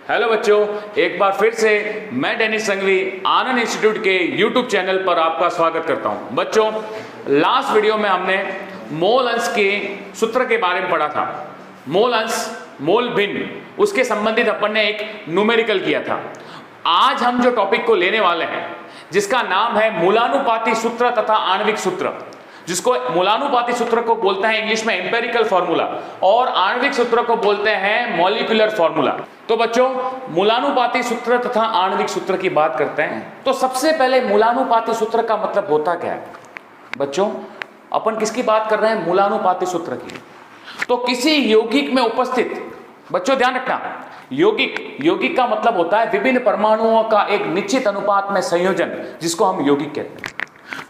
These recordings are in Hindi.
हेलो बच्चों, एक बार फिर से मैं डेनिस संघवी आनंद इंस्टीट्यूट के यूट्यूब चैनल पर आपका स्वागत करता हूं। बच्चों, लास्ट वीडियो में हमने मोल अंश के सूत्र के बारे में पढ़ा था। मोल अंश, मोल भिन्न, उसके संबंधित अपन ने एक न्यूमेरिकल किया था। आज हम जो टॉपिक को लेने वाले हैं जिसका नाम है मूलानुपाती सूत्र तथा आणविक सूत्र, जिसको मूलानुपाती सूत्र को बोलते हैं इंग्लिश में एम्पेरिकल फॉर्मूला और आणविक सूत्र को बोलते हैं मॉलिक्यूलर फॉर्मूला। तो बच्चों, मूलानुपाती सूत्र तथा आणविक सूत्र की बात करते हैं तो सबसे पहले मूलानुपाती सूत्र का मतलब होता क्या है? बच्चों, अपन किसकी बात कर रहे हैं? मूलानुपाती सूत्र की। तो किसी यौगिक में उपस्थित, बच्चों ध्यान रखना, यौगिक का मतलब होता है विभिन्न परमाणुओं का एक निश्चित अनुपात में संयोजन, जिसको हम यौगिक कहते हैं।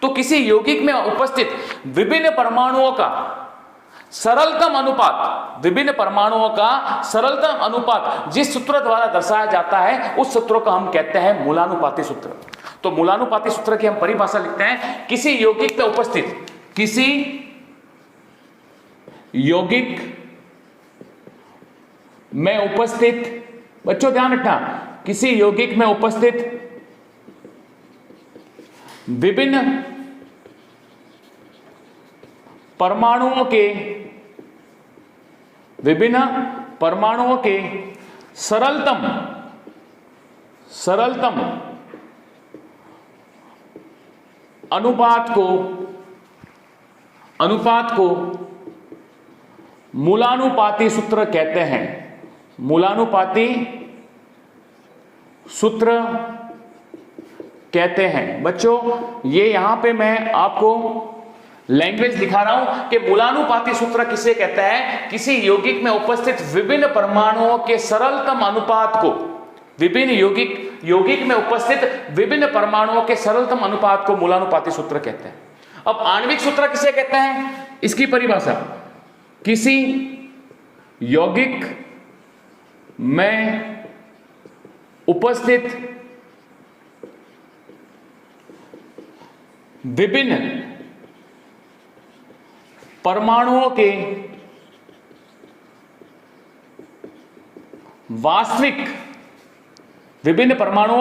तो किसी यौगिक में उपस्थित विभिन्न परमाणुओं का सरलतम अनुपात, विभिन्न परमाणुओं का सरलतम अनुपात जिस सूत्र द्वारा दर्शाया जाता है उस सूत्र को हम कहते हैं मूलानुपाती सूत्र। तो मूलानुपाती सूत्र की हम परिभाषा लिखते हैं, किसी यौगिक में उपस्थित, किसी यौगिक में उपस्थित, बच्चों ध्यान रखना, किसी यौगिक में उपस्थित विभिन्न परमाणुओं के सरलतम अनुपात को मूलानुपाती सूत्र कहते हैं। मूलानुपाती सूत्र कहते हैं। बच्चों, ये यहां पे मैं आपको लैंग्वेज दिखा रहा हूं कि मूलानुपाती सूत्र किसे कहते हैं? किसी यौगिक में उपस्थित विभिन्न परमाणुओं के सरलतम अनुपात को, विभिन्न यौगिक में उपस्थित विभिन्न परमाणुओं के सरलतम अनुपात को मूलानुपाती सूत्र कहते हैं। अब आणविक सूत्र किसे कहते हैं? इसकी परिभाषा, किसी यौगिक में उपस्थित विभिन्न परमाणुओं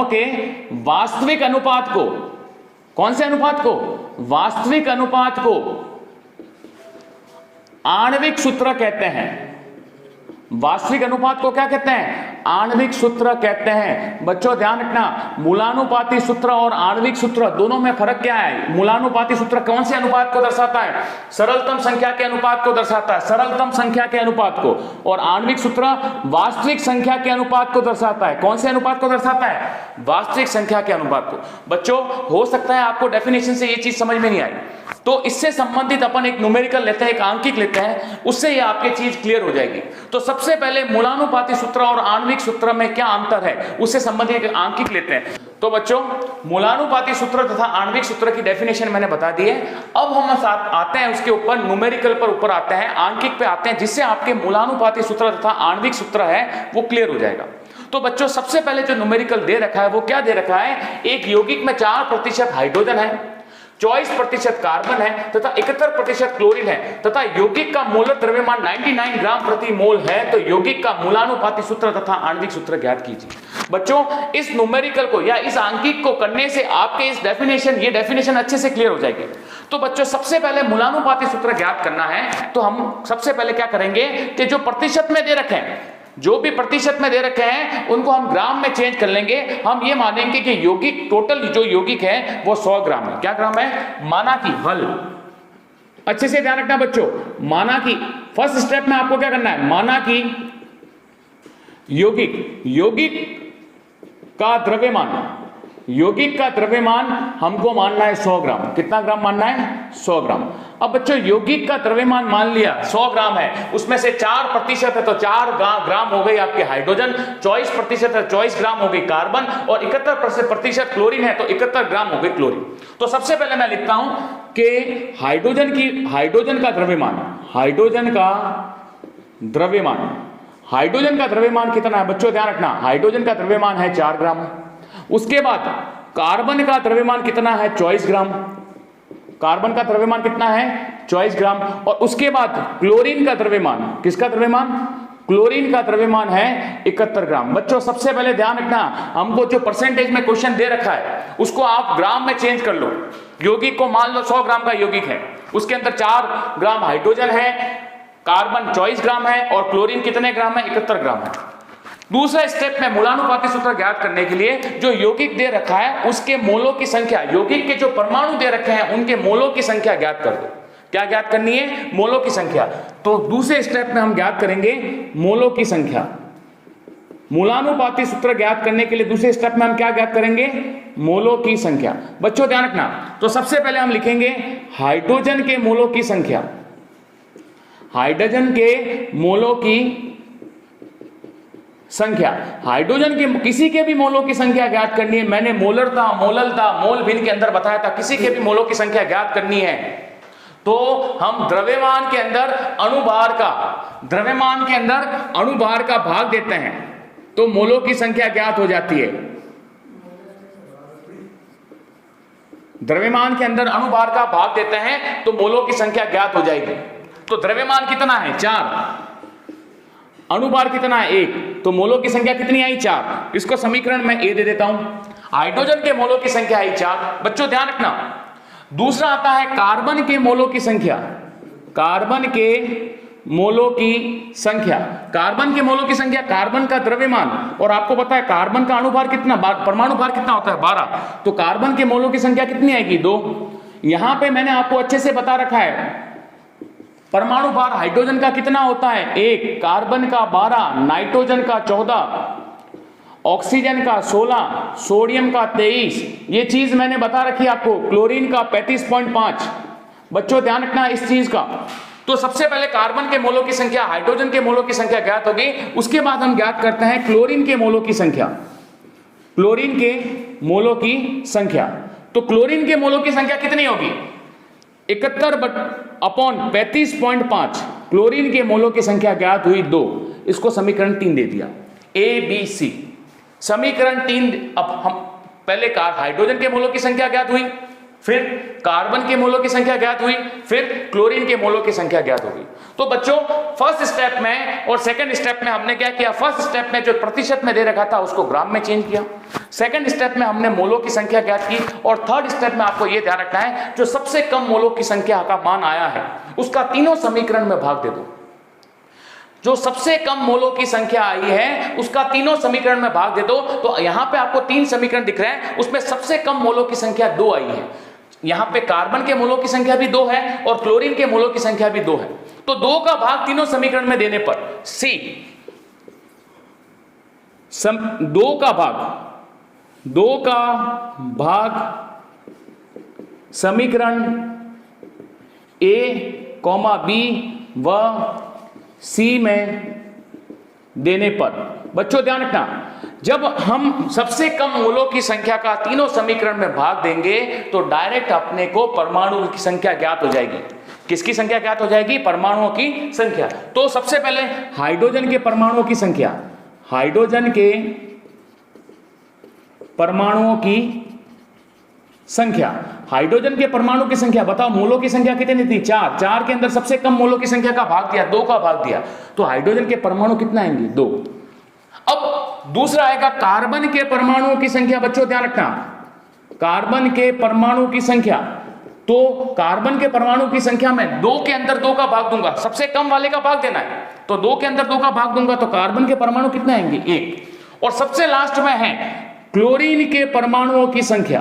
के वास्तविक अनुपात को, कौन से अनुपात को? वास्तविक अनुपात को आणविक सूत्र कहते हैं। वास्तविक अनुपात को क्या कहते हैं? आणविक सूत्र कहते हैं। बच्चों ध्यान रखना, मूलानुपाती सूत्र और आणविक सूत्र दोनों में फर्क क्या है? मूलानुपाती सूत्र कौन से अनुपात को दर्शाता है? सरलतम संख्या के अनुपात को दर्शाता है, सरलतम संख्या के अनुपात को। और आणविक सूत्र वास्तविक संख्या के अनुपात को दर्शाता है। कौन से अनुपात को दर्शाता है? वास्तविक संख्या के अनुपात को। बच्चों, हो सकता है आपको डेफिनेशन से ये चीज समझ में नहीं आई, तो इससे संबंधित अपन एक न्यूमेरिकल लेते हैं, एक आंकिक लेते हैं, उससे ये आपकी चीज क्लियर हो जाएगी। तो सबसे पहले मूलानुपाती सूत्र और आणविक सूत्र में क्या अंतर है उससे संबंधित एक आंकिक लेते हैं। तो बच्चों, मूलानुपाती सूत्र तथा आणविक सूत्र की डेफिनेशन मैंने बता दी है। अब हम आते हैं उसके ऊपर, न्यूमेरिकल पर ऊपर आते हैं, आंकिक पे आते हैं, जिससे आपके मूलानुपाती सूत्र तथा आणविक सूत्र है वो क्लियर हो जाएगा। तो बच्चों, सबसे पहले जो न्यूमेरिकल दे रखा है वो क्या दे रखा है? एक यौगिक में 4% हाइड्रोजन है, 24% कार्बन है तथा 71% क्लोरीन है तथा यौगिक का मोलर द्रव्यमान 99 ग्राम प्रति मोल है। तो यौगिक का मूलानुपाती सूत्र तथा आणविक सूत्र ज्ञात कीजिए। बच्चों, इस न्यूमेरिकल को या इस आंकिक को करने से आपके ये डेफिनेशन अच्छे से क्लियर हो जाएगी। तो बच्चों, सबसे पहले मूलानुपाती सूत्र ज्ञात करना है तो हम सबसे पहले क्या करेंगे कि जो प्रतिशत में दे रखे हैं, जो भी प्रतिशत में दे रखे हैं उनको हम ग्राम में चेंज कर लेंगे। हम ये मानेंगे कि यौगिक, टोटल जो यौगिक है वो 100 ग्राम है। क्या ग्राम है? माना कि हल, अच्छे से ध्यान रखना बच्चों, माना कि फर्स्ट स्टेप में आपको क्या करना है? माना कि यौगिक का द्रव्यमान हमको मानना है 100 ग्राम। कितना ग्राम मानना है? 100 ग्राम। अब बच्चों, यौगिक का द्रव्यमान मान लिया 100 ग्राम है, उसमें से 4% है तो 4 ग्राम हो गई आपके हाइड्रोजन, 24% है 24 ग्राम हो गई कार्बन और 71% क्लोरीन है तो 71 ग्राम हो गई क्लोरीन। तो सबसे पहले मैं लिखता हूं कि हाइड्रोजन का द्रव्यमान कितना है? बच्चों ध्यान रखना, हाइड्रोजन का द्रव्यमान है 4 ग्राम। उसके बाद कार्बन का द्रव्यमान कितना है? 24 ग्राम। कार्बन का द्रव्यमान कितना है? 24 ग्राम। और उसके बाद क्लोरीन का द्रव्यमान, किसका द्रव्यमान? क्लोरीन का द्रव्यमान है 71 ग्राम। बच्चों सबसे पहले ध्यान रखना, हमको जो परसेंटेज में क्वेश्चन दे रखा है उसको आप ग्राम में चेंज कर लो। यौगिक को मान लो 100 ग्राम का यौगिक है, उसके अंदर 4 ग्राम हाइड्रोजन है, कार्बन 24 ग्राम है और क्लोरीन कितने ग्राम है? 71 ग्राम है। दूसरा स्टेप में मूलानुपाती सूत्र ज्ञात करने के लिए जो यौगिक दे रखा है उसके मोलों की संख्या, यौगिक के जो परमाणु दे रखे हैं उनके मोलों की संख्या ज्ञात कर दो। क्या ज्ञात करनी है? मोलों की संख्या। तो दूसरे स्टेप में हम ज्ञात करेंगे मोलों की संख्या। मूलानुपाती सूत्र ज्ञात करने के लिए दूसरे स्टेप में हम क्या ज्ञात करेंगे? मोलों की संख्या। बच्चों ध्यान रखना, तो सबसे पहले हम लिखेंगे हाइड्रोजन के मोलों की संख्या। हाइड्रोजन के मोलों की संख्या, हाइड्रोजन के किसी के भी मोलों की संख्या ज्ञात करनी है। मैंने मोलरता, मोललता, मोल भिन्न के अंदर बताया था, किसी के भी मोलों की संख्या ज्ञात करनी है तो हम द्रव्यमान के अंदर अणुभार का, द्रव्यमान के अंदर अणुभार का भाग देते हैं तो मोलों की संख्या ज्ञात हो जाती है। द्रव्यमान के अंदर अणुभार का भाग देते हैं तो मोलों की संख्या ज्ञात हो जाएगी। तो द्रव्यमान कितना है? 4, अणुभार कितना है? 1, तो मोलों की संख्या कितनी आई? 4। इसको समीकरण में ए दे देता हूं। हाइड्रोजन के मोलों की संख्या आई 4। बच्चों ध्यान रखना, दूसरा आता है कार्बन के मोलों की संख्या। कार्बन के मोलों की संख्या, कार्बन के मोलों की संख्या, कार्बन का द्रव्यमान, और आपको पता है कार्बन का अणुभार कितना, परमाणु भार कितना होता है? 12। तो कार्बन के मोलों की संख्या कितनी आएगी? 2। यहां पे मैंने आपको अच्छे से बता रखा है परमाणु भार हाइड्रोजन का कितना होता है? 1, कार्बन का 12, नाइट्रोजन का 14, ऑक्सीजन का 16, सोडियम का 23। ये चीज मैंने बता रखी है आपको। क्लोरीन का 35.5। बच्चों ध्यान रखना इस चीज का। तो सबसे पहले कार्बन के मोलों की संख्या, हाइड्रोजन के मोलों की संख्या ज्ञात होगी। उसके बाद हम ज्ञात करते हैं क्लोरीन के मोलों की संख्या। क्लोरीन के मोलों की संख्या, तो क्लोरीन के मोलों की संख्या कितनी होगी? 71/35.5। क्लोरीन के मोलों की संख्या ज्ञात हुई 2। इसको समीकरण 3 दे दिया, ABC। समीकरण 3। अब हम पहले हाइड्रोजन के मोलों की संख्या ज्ञात हुई, फिर कार्बन के मोलों की संख्या ज्ञात हुई, फिर क्लोरीन के मोलों की संख्या ज्ञात होगी। तो बच्चों फर्स्ट स्टेप में और सेकंड स्टेप में हमने क्या किया? फर्स्ट स्टेप में जो प्रतिशत में दे रखा था उसको ग्राम में चेंज किया। सेकंड स्टेप में हमने मोलों की संख्या ज्ञात की, और थर्ड स्टेप में आपको यह ध्यान रखना है जो सबसे कम मोलों की संख्या का मान आया है उसका तीनों समीकरण में भाग दे दो। जो सबसे कम मोलों की संख्या आई है उसका तीनों समीकरण में भाग दे दो। तो यहां पे आपको 3 समीकरण दिख रहे हैं, उसमें सबसे कम मोलों की संख्या 2 आई है। यहां पे कार्बन के मोलों की संख्या भी 2 है और क्लोरीन के मोलों की संख्या भी 2 है। तो 2 का भाग तीनों समीकरण में देने पर C, 2 का भाग समीकरण A, B व C में देने पर, बच्चों ध्यान रखना, जब हम सबसे कम मोलों की संख्या का तीनों समीकरण में भाग देंगे तो डायरेक्ट अपने को परमाणु की संख्या ज्ञात हो जाएगी। किसकी संख्या ज्ञात हो जाएगी? परमाणुओं की संख्या। तो सबसे पहले हाइड्रोजन के परमाणुओं की संख्या, हाइड्रोजन के परमाणुओं की संख्या, हाइड्रोजन के परमाणु की संख्या बताओ, मोलों की संख्या कितनी थी? 4। 4 के अंदर सबसे कम मोलों की संख्या का भाग दिया, 2 का भाग दिया, तो हाइड्रोजन के परमाणु कितना आएंगे? 2। अब दूसरा आएगा कार्बन के परमाणुओं की संख्या। बच्चों ध्यान रखना, कार्बन के परमाणु की संख्या, तो कार्बन के परमाणु की संख्या में 2 के अंदर 2 का भाग दूंगा, सबसे कम वाले का भाग देना है, तो 2 के अंदर 2 का भाग दूंगा तो कार्बन के परमाणु कितने आएंगे? 1। और सबसे लास्ट में है क्लोरीन के परमाणुओं की संख्या।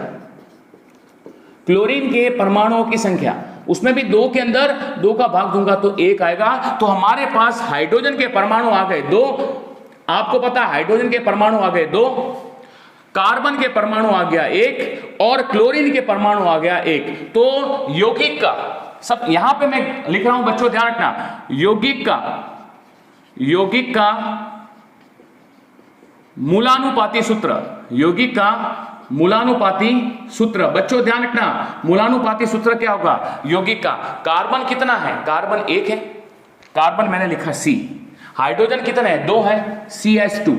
क्लोरीन के परमाणुओं की संख्या, उसमें भी 2 के अंदर 2 का भाग दूंगा तो 1 आएगा। तो हमारे पास हाइड्रोजन के परमाणु आ गए 2, आपको पता है हाइड्रोजन के परमाणु आ गए 2, कार्बन के परमाणु आ गया 1 और क्लोरीन के परमाणु आ गया 1। तो यौगिक का सब यहां पे मैं लिख रहा हूं, बच्चों ध्यान रखना, यौगिक का मूलानुपाती सूत्र, यौगिक का मूलानुपाती सूत्र। बच्चों ध्यान रखना, मूलानुपाती सूत्र क्या होगा? यौगिक का कार्बन कितना है? कार्बन 1 है, कार्बन मैंने लिखा C। हाइड्रोजन कितने हैं? 2 है, CH2।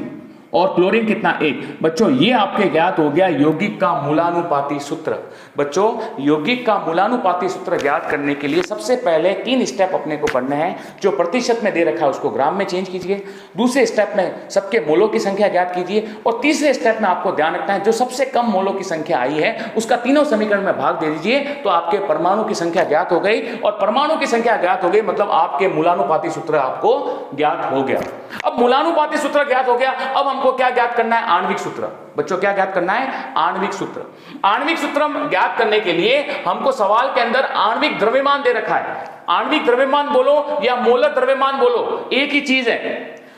और क्लोरीन कितना 1। बच्चों ये आपके ज्ञात हो गया यौगिक का मूलानुपाती सूत्र। बच्चों यौगिक का मूलानुपाती सूत्र ज्ञात करने के लिए सबसे पहले 3 स्टेप अपने को पढ़ने हैं। जो प्रतिशत में दे रखा है उसको ग्राम में चेंज कीजिए, दूसरे स्टेप में सबके मोलों की संख्या ज्ञात कीजिए, और तीसरे स्टेप में आपको ध्यान रखना है जो सबसे कम मोलों की संख्या आई है उसका तीनों समीकरण में भाग दे दीजिए, तो आपके परमाणु की संख्या ज्ञात हो गई। और परमाणु की संख्या ज्ञात हो गई मतलब आपके मूलानुपाती सूत्र आपको ज्ञात हो गया। अब मूलानुपाती सूत्र ज्ञात हो गया, अब हमको क्या ज्ञात करना है? आणविक सूत्र। बच्चों क्या ज्ञात करना है? आणविक सूत्र। आणविक सूत्र ज्ञात करने के लिए हमको सवाल के अंदर आणविक द्रव्यमान दे रखा है। आणविक द्रव्यमान बोलो या मोलर द्रव्यमान बोलो, एक ही चीज है।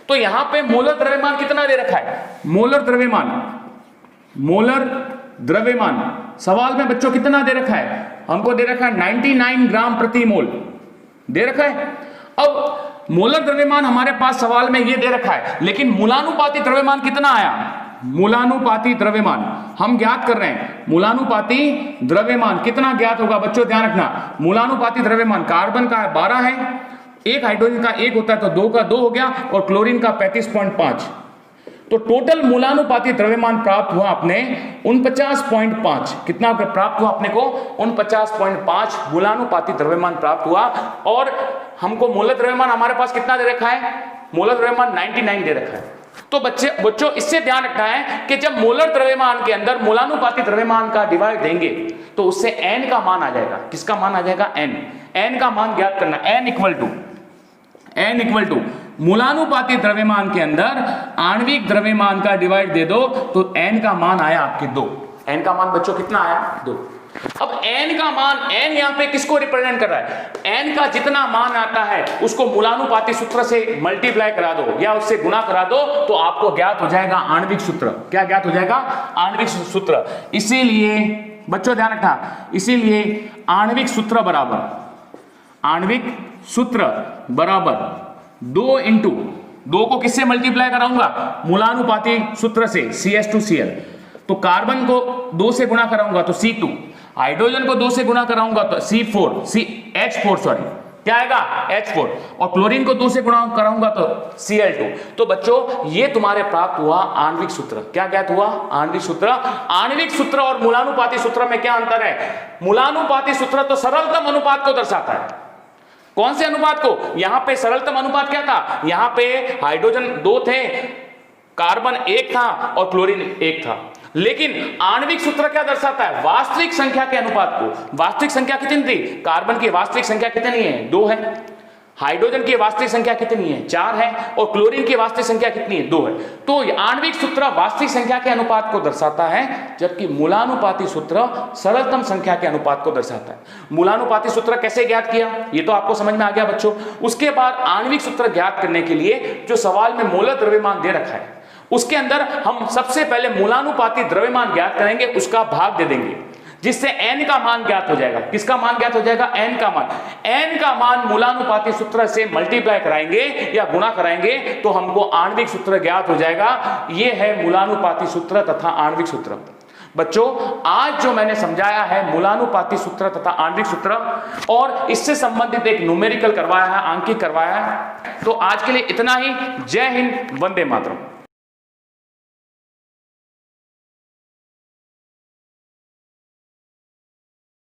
तो यहां पे मोलर द्रव्यमान कितना दे रखा है? मोलर द्रव्यमान सवाल में बच्चों कितना दे रखा है? हमको दे रखा है 99 ग्राम प्रति मोल दे रखा है। अब मोलर द्रव्यमान हमारे पास सवाल में ये दे रखा है, लेकिन मूलानुपाती द्रव्यमान कितना आया? मूलानुपाती द्रव्यमान हम ज्ञात कर रहे हैं। मूलानुपाती द्रव्यमान कितना ज्ञात होगा? बच्चों ध्यान रखना, मूलानुपाती द्रव्यमान कार्बन का 12 है, एक हाइड्रोजन का 1 होता है तो 2 का 2 हो गया, और क्लोरीन का 35.5। तो टोटल मूलानुपाती द्रव्यमान प्राप्त हुआ अपने 49.5। कितना प्राप्त हुआ अपने को? 49.5 मूलानुपाती द्रव्यमान प्राप्त हुआ। और हमको मोलर द्रव्यमान हमारे पास कितना दे रखा है? मोलर द्रव्यमान 99 दे रखा है। तो बच्चों इससे ध्यान रखना है कि जब मोलर द्रव्यमान के अंदर मूलानुपाती द्रव्यमान का डिवाइड देंगे तो उससे n का मान आ जाएगा। किसका मान आ जाएगा? n का मान ज्ञात करना। n इक्वल टू मूलानुपाती द्रव्यमान के अंदर आणविक द्रव्यमान का डिवाइड दे दो तो n का मान आया आपके 2। n का मान बच्चों कितना आया? 2। अब n का मान, n यहां पे किसको रिप्रेजेंट कर रहा है? n का जितना मान आता है उसको मूलानुपाती सूत्र से मल्टीप्लाई करा दो या उससे गुणा करा दो तो आपको ज्ञात हो जाएगा आणविक सूत्र। क्या ज्ञात हो जाएगा? आणविक सूत्र। इसीलिए बच्चों ध्यान रखना, इसीलिए आणविक सूत्र बराबर 2 इंटू 2 को किससे मल्टीप्लाई कराऊंगा? मूलानुपाती सूत्र से, CH2Cl। तो कार्बन को 2 से गुणा कराऊंगा तो C2, हाइड्रोजन को 2 से गुणा कराऊंगा तो H4 सॉरी, क्या आएगा? H4, और क्लोरीन को 2 से गुणा कराऊंगा तो Cl2। तो बच्चों ये तुम्हारे प्राप्त हुआ आणविक सूत्र। क्या ज्ञात हुआ? आणविक सूत्र। आणविक सूत्र और मूलानुपाती सूत्र में क्या अंतर है? मूलानुपाती सूत्र तो सरलतम अनुपात को दर्शाता है। कौन से अनुपात को? यहां पे सरलतम अनुपात क्या था? यहां पे हाइड्रोजन 2 थे, कार्बन 1 था और क्लोरीन 1 था। लेकिन आणविक सूत्र क्या दर्शाता है? वास्तविक संख्या के अनुपात को। वास्तविक संख्या कितनी थी? कार्बन की वास्तविक संख्या कितनी है? 2 है। हाइड्रोजन की वास्तविक संख्या कितनी है? 4 है। और क्लोरीन की वास्तविक संख्या कितनी है? 2 है। तो आणविक सूत्र वास्तविक संख्या के अनुपात को दर्शाता है, जबकि मूलानुपाती सूत्र सरलतम संख्या के अनुपात को दर्शाता है। मूलानुपाती सूत्र कैसे ज्ञात किया ये तो आपको समझ में आ गया बच्चों। उसके बाद आणविक सूत्र ज्ञात करने के लिए जो सवाल में मोलर द्रव्यमान दे रखा है उसके अंदर हम सबसे पहले मूलानुपाती द्रव्यमान ज्ञात करेंगे, उसका भाग दे देंगे, जिससे n का मान ज्ञात हो जाएगा। किसका मान ज्ञात हो जाएगा? n का मान। n का मान मूलानुपाती सूत्र से मल्टीप्लाई कराएंगे या गुणा कराएंगे तो हमको आणविक सूत्र ज्ञात हो जाएगा। यह है मूलानुपाती सूत्र तथा आणविक सूत्र। बच्चों आज जो मैंने समझाया है मूलानुपाती सूत्र तथा आणविक सूत्र और इससे संबंधित एक न्यूमेरिकल करवाया है, आंकिक करवाया है। तो आज के लिए इतना ही। जय हिंद, वंदे मातरम।